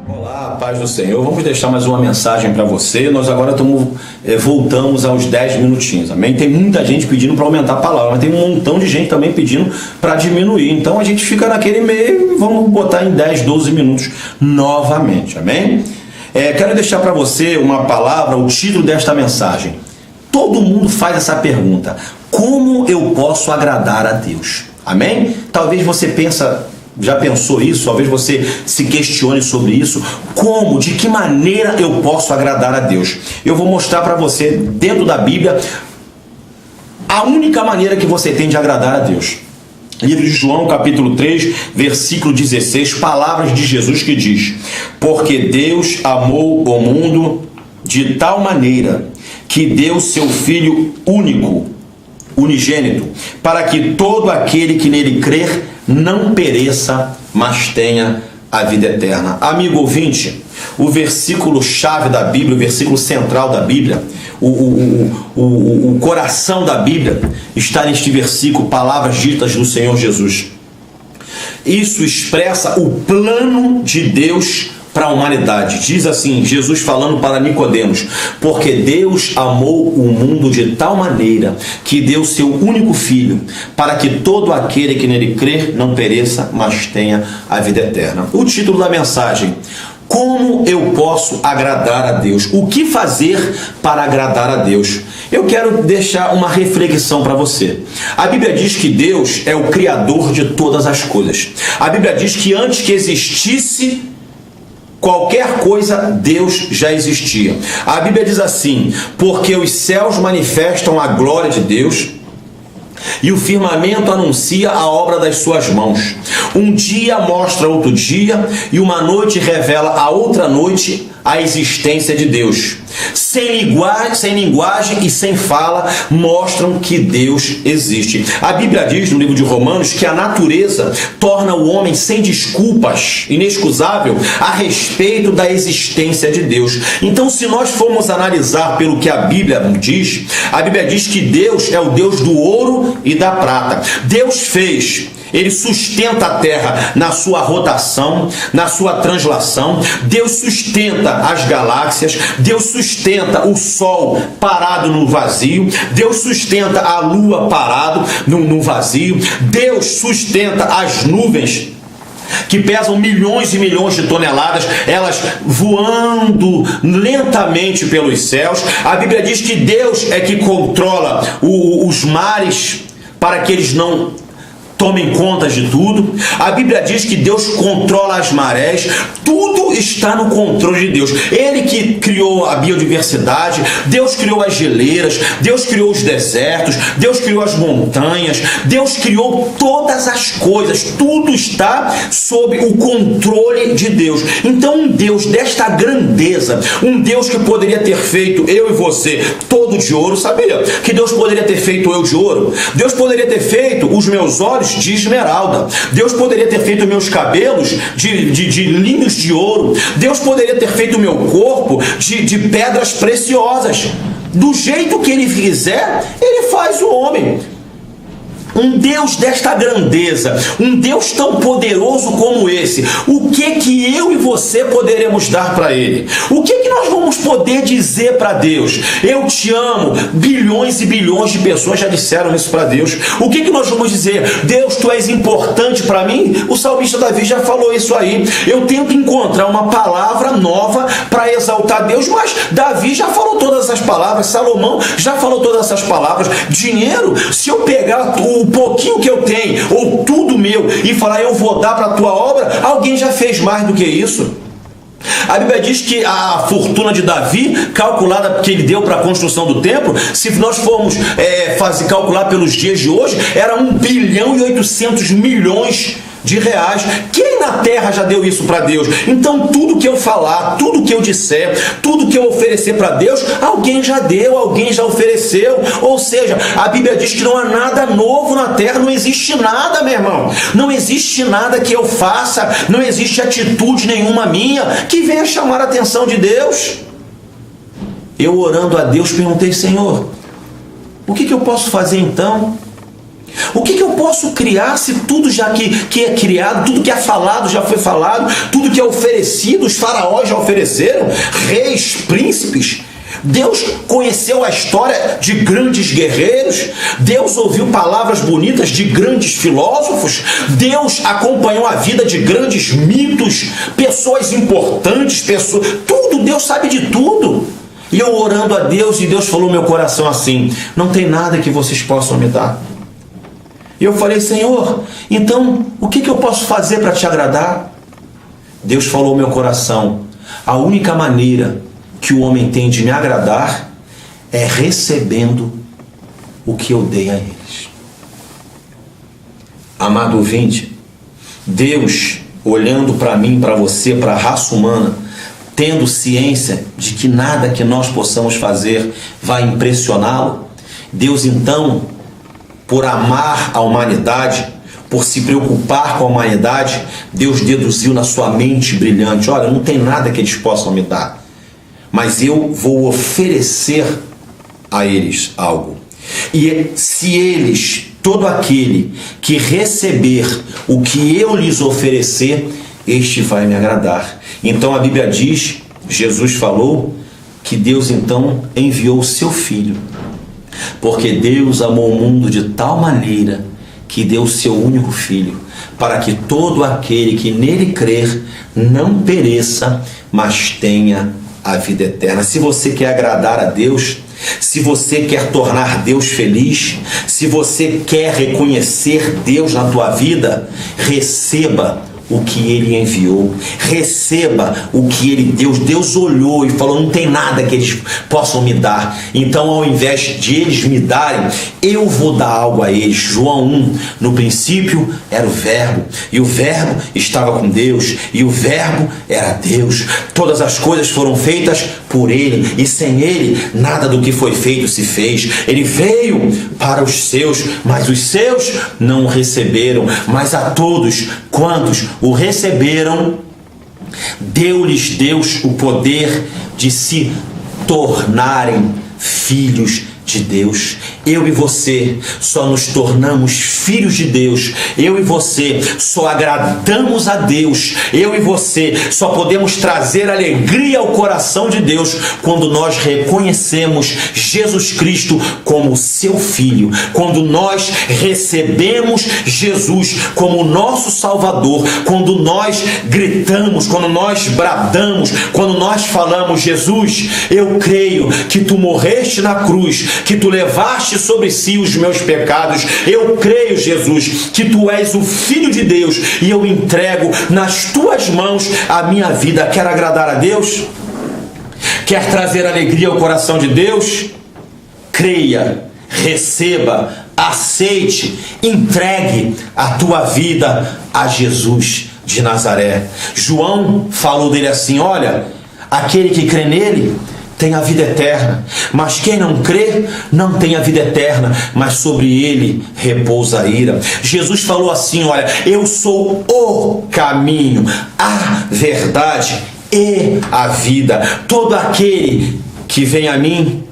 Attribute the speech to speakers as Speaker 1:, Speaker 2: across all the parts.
Speaker 1: Olá, paz do Senhor. Vamos deixar mais uma mensagem para você. Nós agora voltamos aos 10 minutinhos, amém? Tem muita gente pedindo para aumentar a palavra, mas tem um montão de gente também pedindo para diminuir. Então a gente fica naquele meio e vamos botar em 10, 12 minutos novamente, amém? Quero deixar para você uma palavra, o título desta mensagem. Todo mundo faz essa pergunta: como eu posso agradar a Deus? Amém? Talvez você já pensou isso? Talvez você se questione sobre isso. Como? De que maneira eu posso agradar a Deus? Eu vou mostrar para você, dentro da Bíblia, a única maneira que você tem de agradar a Deus. Livro de João, capítulo 3, versículo 16, palavras de Jesus que diz: porque Deus amou o mundo de tal maneira que deu seu Filho único, unigênito, para que todo aquele que nele crer não pereça, mas tenha a vida eterna. Amigo ouvinte, o versículo chave da Bíblia, o versículo central da Bíblia, o coração da Bíblia está neste versículo, palavras ditas do Senhor Jesus. Isso expressa o plano de Deus para a humanidade. Diz assim, Jesus falando para Nicodemos: porque Deus amou o mundo de tal maneira que deu seu único filho, para que todo aquele que nele crer não pereça, mas tenha a vida eterna. O título da mensagem: como eu posso agradar a Deus? O que fazer para agradar a Deus? Eu quero deixar uma reflexão para você. A Bíblia diz que Deus é o Criador de todas as coisas. A Bíblia diz que antes que existisse qualquer coisa, Deus já existia. A Bíblia diz assim: porque os céus manifestam a glória de Deus e o firmamento anuncia a obra das suas mãos. Um dia mostra outro dia, e uma noite revela a outra noite a existência de Deus. Sem linguagem e sem fala, mostram que Deus existe. A Bíblia diz no livro de Romanos que a natureza torna o homem sem desculpas, inexcusável, a respeito da existência de Deus. Então, se nós formos analisar pelo que a Bíblia diz que Deus é o Deus do ouro e da prata. Deus fez. Ele sustenta a terra na sua rotação, na sua translação. Deus sustenta as galáxias. Deus sustenta o sol parado no vazio. Deus sustenta a lua parado no vazio. Deus sustenta as nuvens que pesam milhões e milhões de toneladas, elas voando lentamente pelos céus. A Bíblia diz que Deus é que controla os mares para que eles não tomem conta de tudo. A Bíblia diz que Deus controla as marés. Tudo está no controle de Deus. Ele que criou a biodiversidade, Deus criou as geleiras, Deus criou os desertos, Deus criou as montanhas, Deus criou todas as coisas. Tudo está sob o controle de Deus. Então, um Deus desta grandeza, um Deus que poderia ter feito eu e você todo de ouro, sabia? Que Deus poderia ter feito eu de ouro. Deus poderia ter feito os meus olhos de esmeralda. Deus poderia ter feito meus cabelos de linhos de ouro. Deus poderia ter feito o meu corpo de pedras preciosas. Do jeito que Ele quiser, Ele faz o homem. Um Deus desta grandeza, um Deus tão poderoso como esse, o que eu e você poderemos dar para Ele? O que nós vamos poder dizer para Deus? Eu te amo. Bilhões e bilhões de pessoas já disseram isso para Deus. O que nós vamos dizer? Deus, tu és importante para mim? O salmista Davi já falou isso aí. Eu tento encontrar uma palavra nova para exaltar Deus, mas Davi já falou todas essas palavras, Salomão já falou todas essas palavras. Dinheiro, se eu pegar o pouquinho que eu tenho, ou tudo meu, e falar eu vou dar para a tua obra, alguém já fez mais do que isso. A Bíblia diz que a fortuna de Davi, calculada que ele deu para a construção do templo, se nós formos calcular pelos dias de hoje, era 1 bilhão e 800 milhões de reais. Quem na terra já deu isso para Deus? Então tudo que eu falar, tudo que eu disser, tudo que eu oferecer para Deus, alguém já deu, alguém já ofereceu. Ou seja, a Bíblia diz que não há nada novo na terra, não existe nada, meu irmão. Não existe nada que eu faça, não existe atitude nenhuma minha que venha chamar a atenção de Deus. eu orando a Deus perguntei: Senhor, o que eu posso fazer então? O que eu posso criar se tudo já que é criado, tudo que é falado já foi falado, tudo que é oferecido, os faraós já ofereceram, reis, príncipes. Deus conheceu a história de grandes guerreiros, Deus ouviu palavras bonitas de grandes filósofos, Deus acompanhou a vida de grandes mitos, pessoas importantes, tudo, Deus sabe de tudo. E eu orando a Deus, e Deus falou no meu coração assim: não tem nada que vocês possam me dar. E eu falei: Senhor, então o que eu posso fazer para te agradar? Deus falou no meu coração: a única maneira que o homem tem de me agradar é recebendo o que eu dei a eles. Amado ouvinte, Deus, olhando para mim, para você, para a raça humana, tendo ciência de que nada que nós possamos fazer vai impressioná-lo, Deus então, por amar a humanidade, por se preocupar com a humanidade, Deus deduziu na sua mente brilhante: olha, não tem nada que eles possam me dar, mas eu vou oferecer a eles algo. E se eles, todo aquele que receber o que eu lhes oferecer, este vai me agradar. Então a Bíblia diz, Jesus falou, que Deus então enviou o seu Filho, porque Deus amou o mundo de tal maneira que deu o seu único Filho, para que todo aquele que nele crer não pereça, mas tenha a vida eterna. Se você quer agradar a Deus, se você quer tornar Deus feliz, se você quer reconhecer Deus na tua vida, receba o que Ele enviou, receba o que Ele deu. Deus olhou e falou: não tem nada que eles possam me dar, então ao invés de eles me darem, eu vou dar algo a eles. João 1, no princípio era o Verbo, e o Verbo estava com Deus, e o Verbo era Deus. Todas as coisas foram feitas por Ele, e sem Ele nada do que foi feito se fez. Ele veio para os seus, mas os seus não o receberam. Mas a todos quantos o receberam, deu-lhes Deus o poder de se tornarem filhos de Deus. Eu e você só nos tornamos filhos de Deus, eu e você só agradamos a Deus, eu e você só podemos trazer alegria ao coração de Deus quando nós reconhecemos Jesus Cristo como seu Filho, quando nós recebemos Jesus como nosso Salvador, quando nós gritamos, quando nós bradamos, quando nós falamos: Jesus, eu creio que tu morreste na cruz, que tu levaste sobre si os meus pecados. Eu creio, Jesus, que tu és o Filho de Deus, e eu entrego nas tuas mãos a minha vida. Quer agradar a Deus? Quer trazer alegria ao coração de Deus? Creia, receba, aceite, entregue a tua vida a Jesus de Nazaré. João falou dele assim: olha, aquele que crê nele tem a vida eterna, mas quem não crê não tem a vida eterna, mas sobre ele repousa a ira. Jesus falou assim: olha, eu sou o caminho, a verdade e a vida. Todo aquele que vem a mim,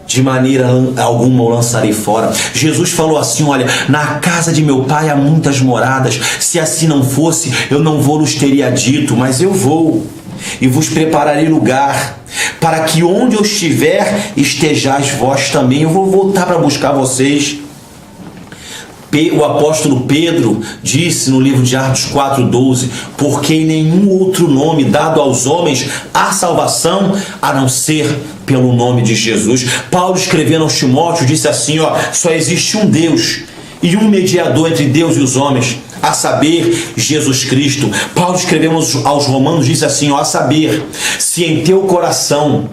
Speaker 1: de maneira alguma o lançarei fora. Jesus falou assim: olha, na casa de meu pai há muitas moradas, se assim não fosse, eu não vos teria dito, mas eu vou e vos prepararei lugar, para que onde eu estiver, estejais vós também. Eu vou voltar para buscar vocês. O apóstolo Pedro disse no livro de Atos 4:12: porque em nenhum outro nome dado aos homens há salvação, a não ser pelo nome de Jesus. Paulo, escrevendo aos Timóteos, disse assim: ó, só existe um Deus e um mediador entre Deus e os homens, a saber, Jesus Cristo. Paulo, escrevendo aos Romanos, disse assim: ó, a saber, se em teu coração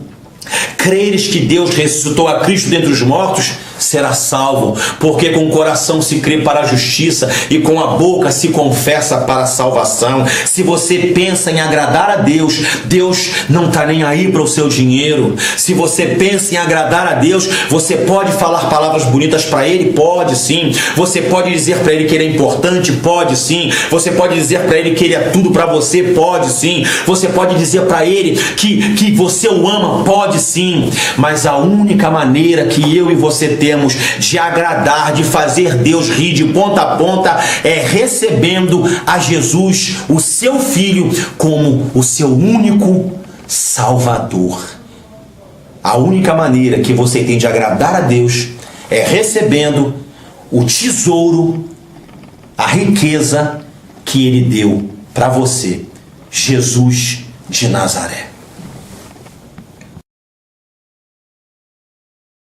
Speaker 1: creres que Deus ressuscitou a Cristo dentre os mortos, será salvo, porque com o coração se crê para a justiça e com a boca se confessa para a salvação. Se você pensa em agradar a Deus, Deus não está nem aí para o seu dinheiro. Se você pensa em agradar a Deus, você pode falar palavras bonitas para Ele? Pode sim. Você pode dizer para Ele que Ele é importante? Pode sim. Você pode dizer para Ele que Ele é tudo para você? Pode sim. Você pode dizer para Ele que você o ama? Pode pode sim, mas a única maneira que eu e você temos de agradar, de fazer Deus rir de ponta a ponta, é recebendo a Jesus, o seu Filho, como o seu único Salvador. A única maneira que você tem de agradar a Deus é recebendo o tesouro, a riqueza que Ele deu para você, Jesus de Nazaré.